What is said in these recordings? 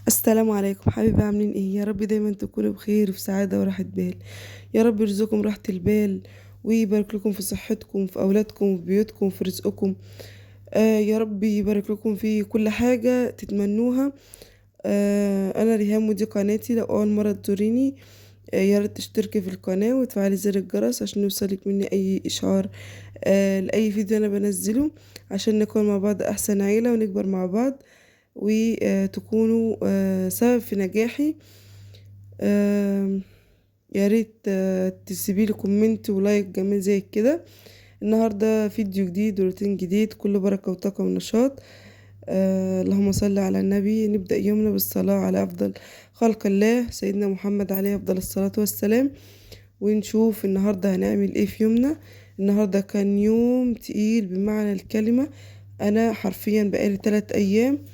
السلام عليكم حبايبي، عاملين ايه؟ يا رب دايما تكونوا بخير وفي سعادة وراحة بال. يا رب يرزقكم راحة البال ويبارك لكم في صحتكم، في اولادكم، في بيوتكم، في رزقكم. يا رب يبارك لكم في كل حاجة تتمنوها. انا ريهام ودي قناتي. لو اول مرة تزوريني يا ريت تشتركي في القناة وتفعلي زر الجرس عشان يوصلك مني اي اشعار لاي فيديو انا بنزله، عشان نكون مع بعض احسن عيلة ونكبر مع بعض وتكونوا سبب في نجاحي. آم، يا ريت تسيبيلي كومنت ولايك جميل زي كده. النهارده فيديو جديد وروتين جديد، كله بركة وطاقة ونشاط. اللهم صل على النبي. نبدأ يومنا بالصلاة على أفضل خلق الله سيدنا محمد عليه أفضل الصلاة والسلام، ونشوف النهاردة هنعمل ايه في يومنا. النهاردة كان يوم تقيل بمعنى الكلمة. أنا حرفيا بقالي 3 أيام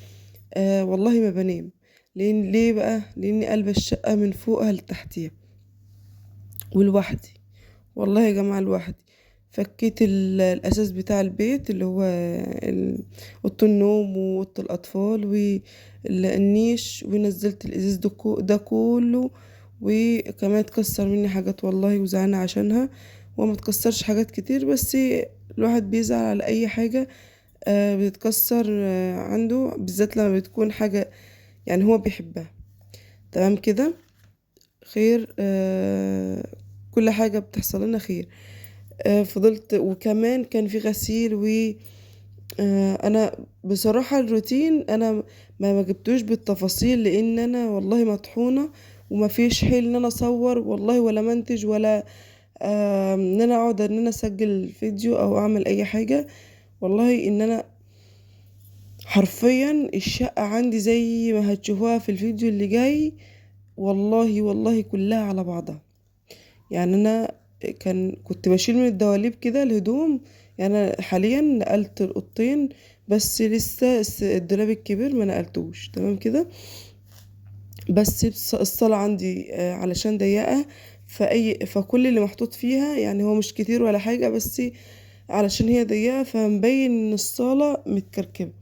والله ما بنام. ليه بقى؟ لاني قلب الشقة من فوقها لتحتيها ولوحدي. والله يا جماعة لوحدي. فكيت الاساس بتاع البيت اللي هو اوضه النوم واوضه الاطفال والنيش، ونزلت الازاز ده كله. وكمان اتكسر مني حاجات والله وزعلانة عشانها. وما تكسرش حاجات كتير، بس الواحد بيزعل على اي حاجة بتتكسر عنده، بالذات لما بتكون حاجة يعني هو بيحبها. تمام كده. خير. كل حاجة بتحصل لنا خير. فضلت، وكمان كان في غسيل و انا بصراحة الروتين انا ما جبتوش بالتفاصيل، لان انا والله مطحونة وما فيش حيل ان انا اصور والله، ولا منتج، ولا ان انا اقعد ان انا اسجل فيديو او اعمل اي حاجة. والله ان انا حرفيا الشقة عندي زي ما هتشوفوها في الفيديو اللي جاي، والله والله كلها على بعضها. يعني انا كنت بشيل من الدواليب كده الهدوم. يعني انا حاليا نقلت القطين، بس لسه الدولاب الكبير ما نقلتوش. تمام كده. بس الصالة عندي علشان ضيقة، فكل اللي محطوط فيها يعني هو مش كتير ولا حاجة، بس علشان هي ضيقة فمبين ان الصالة متكركبة.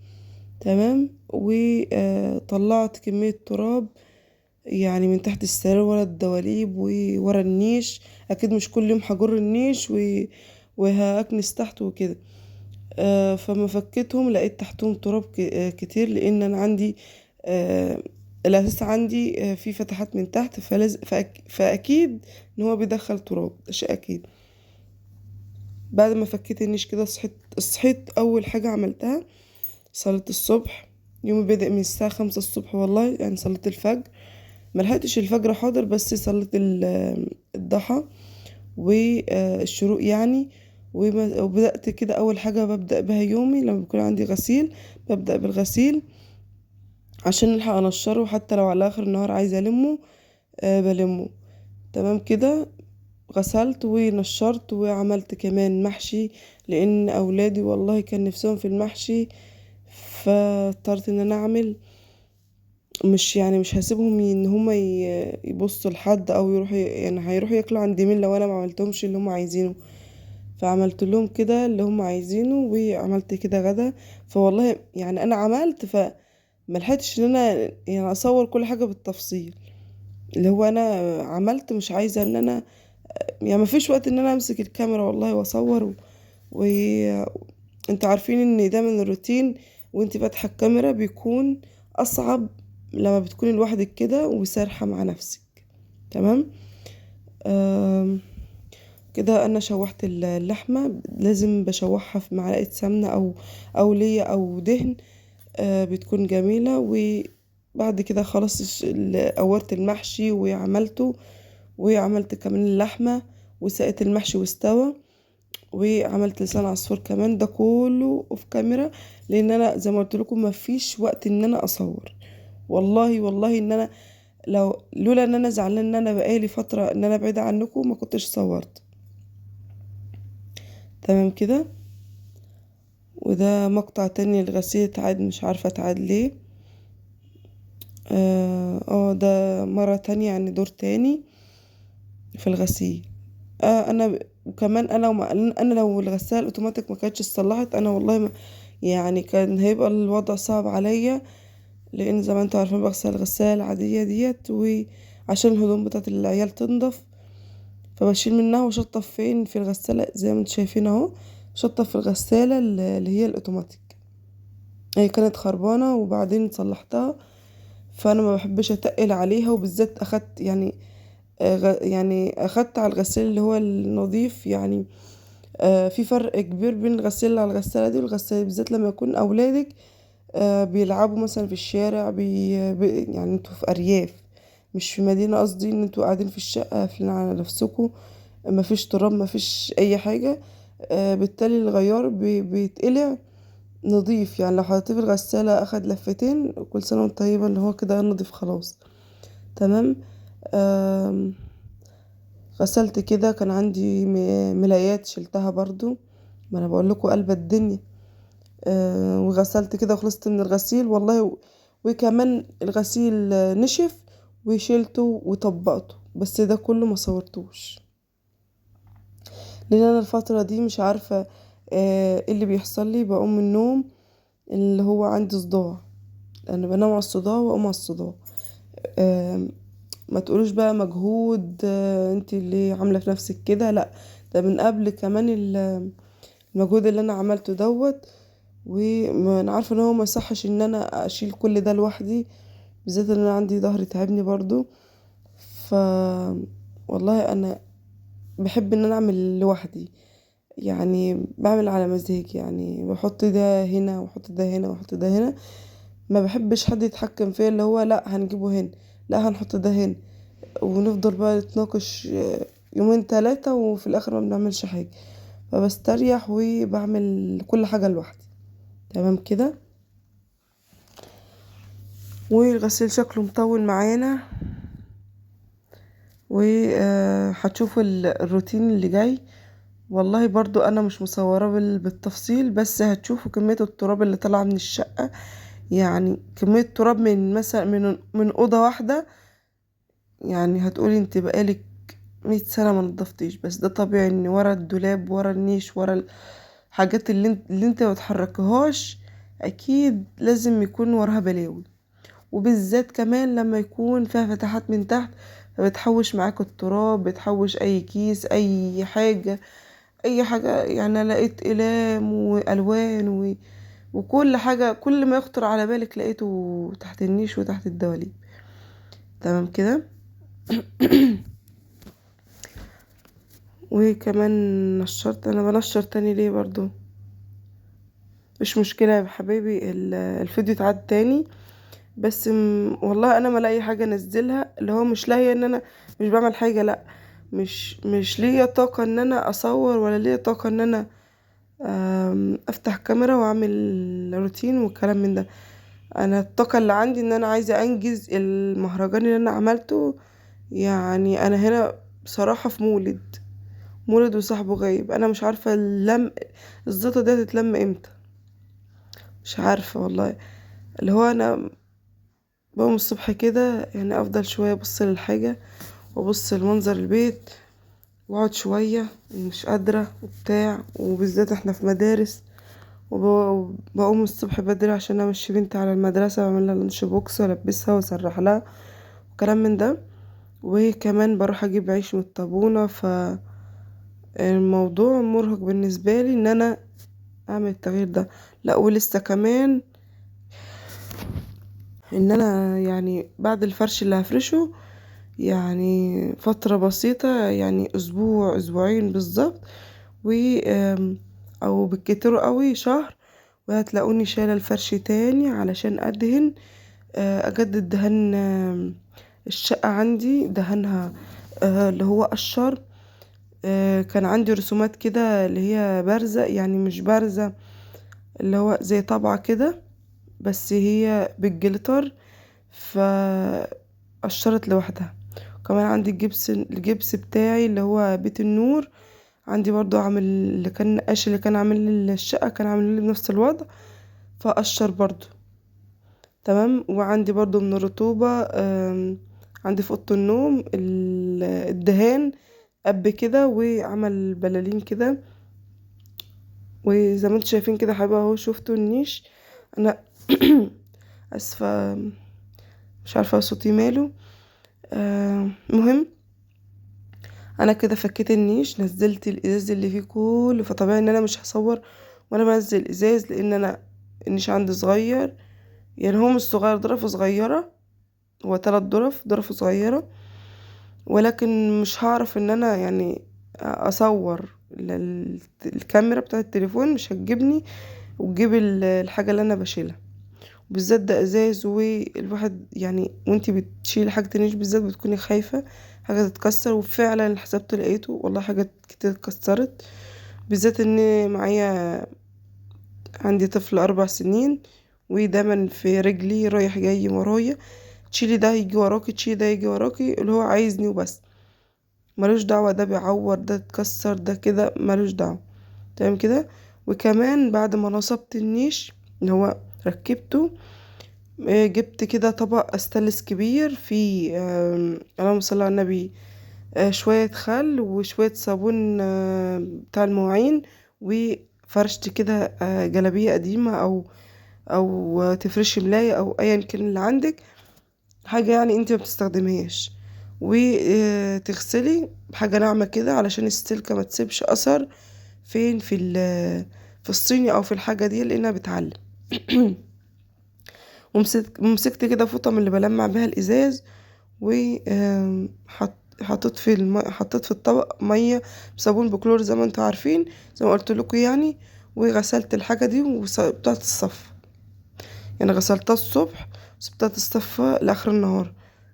تمام. وطلعت كمية تراب يعني من تحت السرير ورا الدواليب وورا النيش. اكيد مش كل يوم هجر النيش وهكنس تحت وكده. فما فكيتهم لقيت تحتهم تراب كتير، لان انا عندي آه الاساس عندي في فتحات من تحت، فاكيد ان هو بيدخل تراب، ده شيء اكيد. بعد ما فكيت النيش كده صحيت اول حاجة عملتها صلاة الصبح. يومي بدأ من الساعة 5 الصبح والله، يعني صلاة الفجر. ملحقتش الفجر حاضر، بس صليت الضحى والشروق يعني. وبدأت كده أول حاجة ببدأ بها يومي لما بيكون عندي غسيل، ببدأ بالغسيل عشان نلحق أنشره، حتى لو على آخر النهار عايزة ألمه بلمه. تمام كده. غسلت ونشرت وعملت كمان محشي، لأن أولادي والله كان نفسهم في المحشي، فاضطريت ان انا اعمل. مش هسيبهم ان هما يبصوا لحد او يروحوا، يعني هيروحوا ياكلوا عند مين لو انا ما عملتهمش اللي هما عايزينه. فعملت لهم كده اللي هما عايزينه وعملت كده غدا. فوالله يعني انا عملت ملحقتش ان انا يعني اصور كل حاجة بالتفصيل. اللي هو انا عملت، مش عايزة ان انا يعني ما فيش وقت ان انا امسك الكاميرا والله واصور انتوا عارفين ان ده من الروتين، وانت فاتحة الكاميرا بيكون اصعب لما بتكوني لوحدك كده وسارحة مع نفسك. تمام. آم، كده انا شوحت اللحمة، لازم بشوحها في معلقة سمنة او ليا او دهن. بتكون جميلة. وبعد كده خلاص قورت المحشي وعملته، وعملت كمان اللحمة وسقت المحشي واستوى. وعملت لسان عصفور كمان، ده كله اوف كاميرا، لان انا زي ما قلت لكم ما فيش وقت ان انا اصور. والله والله ان انا لولا ان انا زعلان ان انا بقالي فتره ان انا بعيده عنكم ما كنتش صورت. تمام كده. وده مقطع تاني لغسيل اتعاد، مش عارفه اتعاد ليه. ده مره تانية يعني دور تاني في الغسيل. وكمان انا لو الغسالة الاوتوماتيك ما كانتش اتصلحت، انا والله ما يعني كان هيبقى الوضع صعب عليا. لان زي ما انتوا عارفين بغسل الغسالة العادية ديت، وعشان الهدوم بتاعت العيال تنضف فبشيل منها وشطف فين في الغسالة زي ما انتوا شايفين اهو. شطف في الغسالة اللي هي الاوتوماتيك، هي كانت خربانة وبعدين صلحتها، فانا ما بحبش اتقل عليها، وبالذات اخدت يعني يعني اخدت على الغسيل اللي هو النظيف يعني. في فرق كبير بين الغسالة اللي على الغسالة دي والغسالة، بالذات لما يكون اولادك بيلعبوا مثلا في الشارع يعني انتوا في ارياف مش في مدينة، قصدي ان انتوا قاعدين في الشقة قافلين على نفسكم، مفيش تراب مفيش اي حاجة. بالتالي الغيار بيتقلع نضيف، يعني لو حطيته في الغسالة اخد لفتين كل سنة وانت طيبة ان هو كده نضيف خلاص. تمام. آم، غسلت كده، كان عندي ملايات شلتها برضو، ما انا بقول لكم قلب الدنيا. وغسلت كده وخلصت من الغسيل والله وكمان الغسيل نشف وشيلته وطبقته، بس ده كله ما صورتوش لان انا الفترة دي مش عارفة ايه اللي بيحصل لي. بقوم من النوم اللي هو عندي صداع، انا بنام على الصداع واقوم على الصداع. آه، ما تقولوش بقى مجهود انت اللي عاملة في نفسك كده، لا، ده من قبل كمان المجهود اللي انا عملته دوت. وانا عارفة ان هو ما يصحش ان انا اشيل كل ده لوحدي، بالذات ان انا عندي ظهري تعبني برضو. ف والله انا بحب ان انا اعمل لوحدي، يعني بعمل على مزاجي، يعني بحط ده هنا واحط ده هنا واحط ده هنا. ما بحبش حد يتحكم فيا، اللي هو لا هنجيبه هنا، لا هنحط ده هنا، ونفضل بقى نتناقش يومين تلاتة وفي الاخر ما بنعملش حاجة. فبستريح وبعمل كل حاجة لوحدي. تمام كده. والغسيل شكله مطول معانا، وهتشوفوا الروتين اللي جاي. والله برضو انا مش مصورة بالتفصيل، بس هتشوفوا كمية التراب اللي طالعة من الشقة، يعني كمية تراب من مثلا من أوضة واحدة، يعني هتقولي انت بقالك 100 سنة ما نضفتيش. بس ده طبيعي ان ورا الدولاب ورا النيش ورا الحاجات اللي انت ما تحركهاش اكيد لازم يكون وراها بلاوي، وبالذات كمان لما يكون فيها فتحات من تحت فبتحوش معاك التراب، بتحوش اي كيس اي حاجة اي حاجة. يعني أنا لقيت اقلام والوان وكل حاجة، كل ما يخطر على بالك لقيته تحت النيش وتحت الدواليب. تمام كده. وكمان نشرت، انا بنشر تاني ليه برضو مش مشكلة يا حبايبي، الفيديو اتعاد تاني. بس والله انا ما لاقي حاجة انزلها، اللي هو مش لاقيه ان انا مش بعمل حاجة، لا، مش ليا طاقة ان انا اصور، ولا ليا طاقة ان انا افتح كاميرا واعمل روتين والكلام من ده. انا الطاقة اللي عندي ان انا عايزة انجز المهرجان اللي انا عملته. يعني انا هنا بصراحة في مولد وصاحبه غايب، انا مش عارفة الزيطة دي هتتلم امتى، مش عارفة والله. اللي هو انا بقوم الصبح كده يعني افضل شوية ابص للحاجة وابص لمنظر البيت واقعد شوية مش قادرة وبتاع، وبالذات احنا في مدارس. وبقوم الصبح بدري عشان امشي بنتي على المدرسة واعمل لها لانش بوكس والبسها واسرح لها وكلام من ده. وكمان بروح اجيب عيش من الطابونة، فالموضوع مرهق بالنسبة لي ان انا اعمل التغيير ده. لا ولسه كمان ان انا يعني بعد الفرش اللي هفرشه يعني فترة بسيطة، يعني اسبوع اسبوعين بالظبط، و او بالكتير قوي شهر، وهتلاقوني شايلة الفرش تاني علشان ادهن اجدد دهان الشقة عندي دهنها اللي هو قشر. كان عندي رسومات كده اللي هي بارزة، يعني مش بارزة، اللي هو زي طبعة كده بس هي بالجليتر، فقشرت لوحدها. كمان عندي الجبس بتاعي اللي هو بيت النور، عندي برضو عامل اللي كان نقاش اللي كان عامل لي الشقة كان عامل لي بنفس الوضع، فقشر برضو. تمام. وعندي برضو من الرطوبة عندي في اوضه النوم الدهان قب كده وعمل بلالين كده. وزي ما انتم شايفين كده حبايبي اهو، شفتوا النيش. انا اسفة، مش عارفة صوتي ماله. مهم، انا كده فكيت النيش، نزلت الازاز اللي فيه كله. فطبيعي ان انا مش هصور وانا بنزل الازاز، لان انا النيش عندي صغير، يعني هو مش صغير، ظرفه صغيرة، هو 3 ظرف صغيرة، ولكن مش هعرف ان انا يعني اصور. الكاميرا بتاعة التليفون مش هتجيبني وتجيب الحاجة اللي انا بشيلها، بالذات ده ازاز. والواحد يعني وانتي بتشيل حاجة النيش بالذات بتكوني خايفة حاجة تتكسر، وفعلا حسبت لقيته والله حاجات كتير اتكسرت، بالذات ان معايا عندي طفل 4 سنين، ودايما في رجلي رايح جاي ورايا، تشيلي ده يجي وراكي، تشيلي ده يجي وراكي، اللي هو عايزني وبس، ملوش دعوة ده بيعور ده اتكسر ده كده، ملوش دعوة. تمام كده. وكمان بعد ما نصبت النيش اللي هو ركبته، جبت كده طبق استانلس كبير فيه اللهم صل على النبي، شوية خل وشوية صابون بتاع المواعين، وفرشت كده جلابية قديمة او تفرشي ملاية او ايا كان اللي عندك، حاجة يعني انت ما بتستخدمهاش، وتغسلي بحاجة ناعمة كده علشان السلكة ما تسيبش اثر فين في الصيني او في الحاجة دي لانها بتعلم. ومسكت كده فوطة من اللي بلمع بيها الازاز، و حطيت في حطيت في الطبق ميه بصابون بكلور زي ما انتوا عارفين، زي ما قلت لكم يعني، وغسلت الحاجه دي وسبتها تتصفى، يعني غسلتها الصبح وسبتها تتصفى لاخر النهار،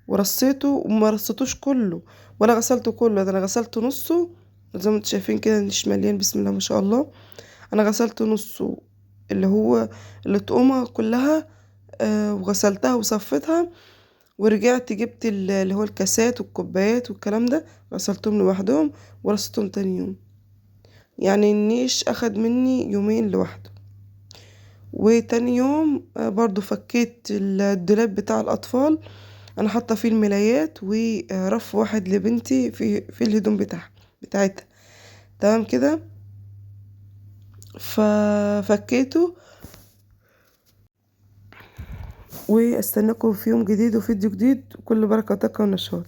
ورصيته وما رصيتوش كله ولا غسلته كله، ده انا غسلت نصه زي ما انتوا شايفين كده، مش مليان بسم الله ما شاء الله. انا غسلت نصه اللي هو الطقمه كلها، وغسلتها وصفتها، ورجعت جبت اللي هو الكاسات والكوبايات والكلام ده، غسلتهم لوحدهم ورصتهم تاني يوم. يعني النيش اخد مني يومين لوحده. وتاني يوم برضو فكيت الدولاب بتاع الاطفال، انا حاطه فيه الملايات ورف واحد لبنتي في الهدوم بتاعتها. تمام كده. ففكيته، واستناكم في يوم جديد وفيديو جديد، وكل بركه وتقوى ونشاط.